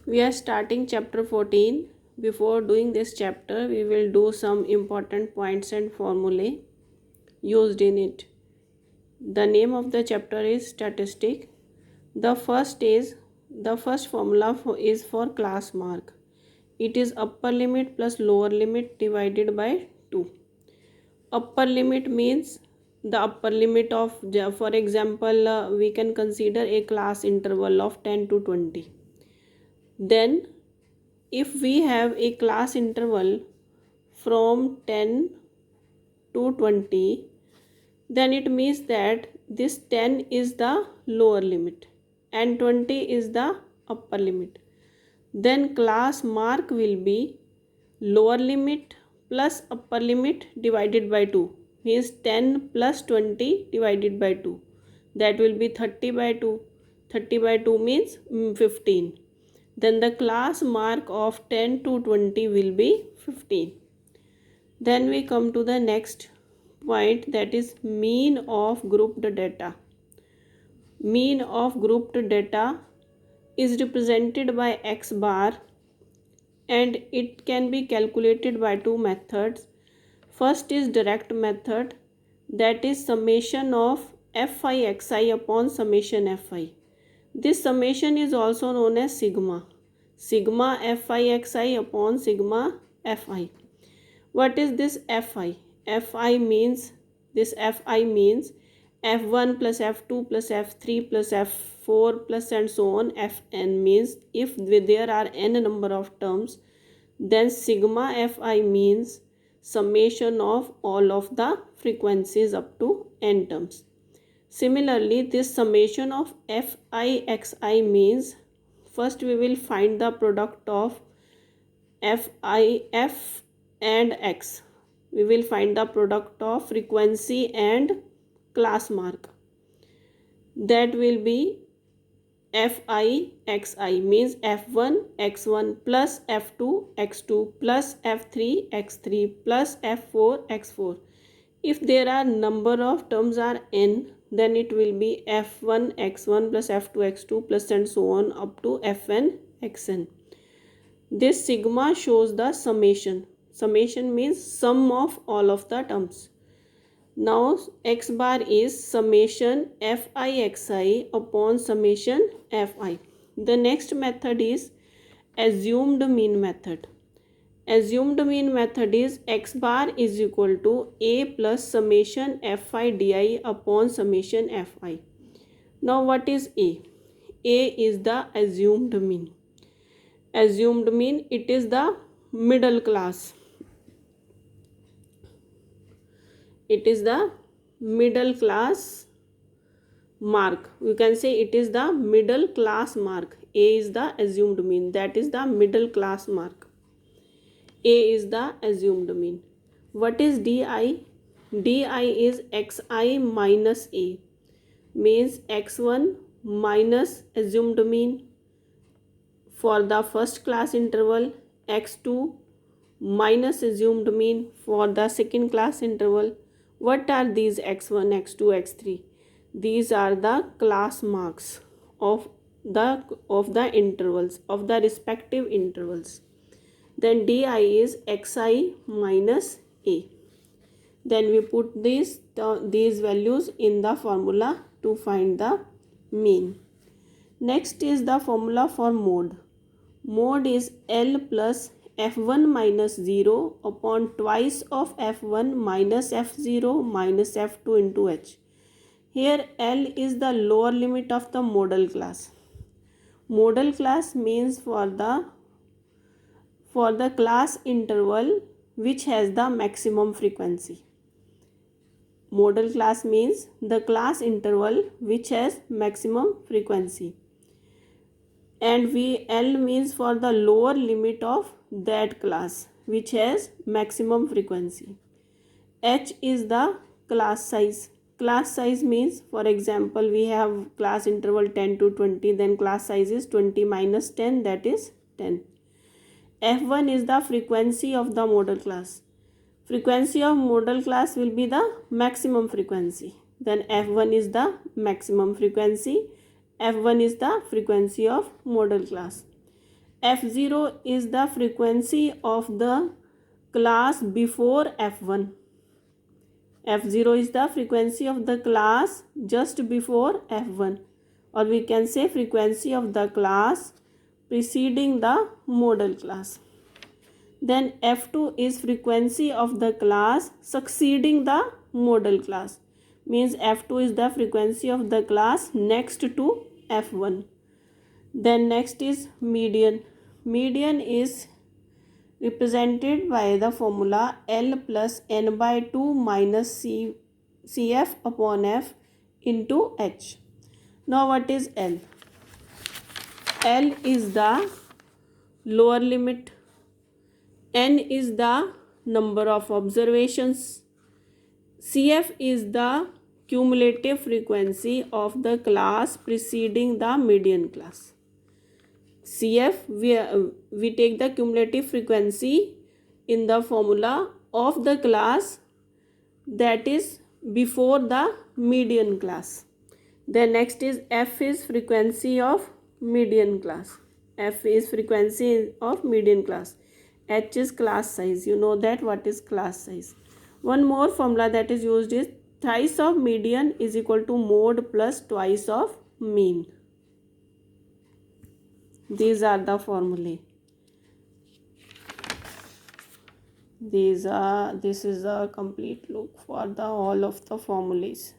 We are starting chapter 14. Before doing this chapter, we will do some important points and formulae used in it. The name of the chapter is statistic. The first formula is for class mark. It is upper limit plus lower limit divided by 2. Upper limit means the upper limit of, for example, we can consider a class interval of 10 to 20. Then if we have a class interval from 10 to 20, then it means that this 10 is the lower limit and 20 is the upper limit. Then class mark will be lower limit plus upper limit divided by 2, means 10 plus 20 divided by 2, that will be 30 by 2. 30 by 2 means 15. Then the class mark of 10 to 20 will be 15. Then we come to the next point, that is mean of grouped data. Mean of grouped data is represented by x bar and it can be calculated by two methods. First is direct method, that is summation of fi xi upon summation fi. This summation is also known as sigma. Sigma fi xi upon sigma fi. What is this fi? Fi means f1 plus f2 plus f3 plus f4 plus and so on. Fn means if there are n number of terms, then sigma fi means summation of all of the frequencies up to n terms. Similarly, this summation of fi xi means first we will find the product of f and x. We will find the product of frequency and class mark. That will be fi xi means f1 x1 plus f2 x2 plus f3 x3 plus f4 x4. If there are number of terms are n, then it will be f1 x1 plus f2 x2 plus and so on up to fn xn. This sigma shows the summation. Summation means sum of all of the terms. Now x bar is summation fi xi upon summation fi. The next method is assumed mean method. Assumed mean method is x bar is equal to a plus summation fi di upon summation fi. Now what is a? A is the assumed mean. Assumed mean, it is the middle class. It is the middle class mark. You can say it is the middle class mark. A is the assumed mean, that is the middle class mark. A is the assumed mean. What is di? Di is xi minus a, means x1 minus assumed mean for the first class interval, x2 minus assumed mean for the second class interval. What are these x1, x2, x3? These are the class marks of the intervals, of the respective intervals. Then di is xi minus a. Then we put these values in the formula to find the mean. Next is the formula for mode. Mode is L plus f1 minus 0 upon twice of f1 minus f0 minus f2 into h. Here L is the lower limit of the modal class. Modal class means for the class interval which has the maximum frequency. Modal class means the class interval which has maximum frequency. And L means for the lower limit of that class which has maximum frequency. H is the class size. Class size means, for example, we have class interval 10 to 20, then class size is 20 minus 10, that is 10. F1 is the frequency of the modal class. Frequency of modal class will be the maximum frequency. Then F1 is the maximum frequency. F1 is the frequency of modal class. f0 is the frequency of the class before f1. f0 is the frequency of the class just before f1, or we can say frequency of the class preceding the model class. Then f2 is frequency of the class succeeding the model class, means f2 is the frequency of the class next to f1. Then next is median. Median is represented by the formula L plus n by 2 minus Cf upon f into h. Now what is L? L is the lower limit, n is the number of observations, Cf is the cumulative frequency of the class preceding the median class. Cf, we take the cumulative frequency in the formula of the class that is before the median class. Then next is f is frequency of median class. F is frequency of median class. H is class size. You know that what is class size. One more formula that is used is thrice of median is equal to mode plus twice of mean. These are the formulae. This is a complete look for the all of the formulas.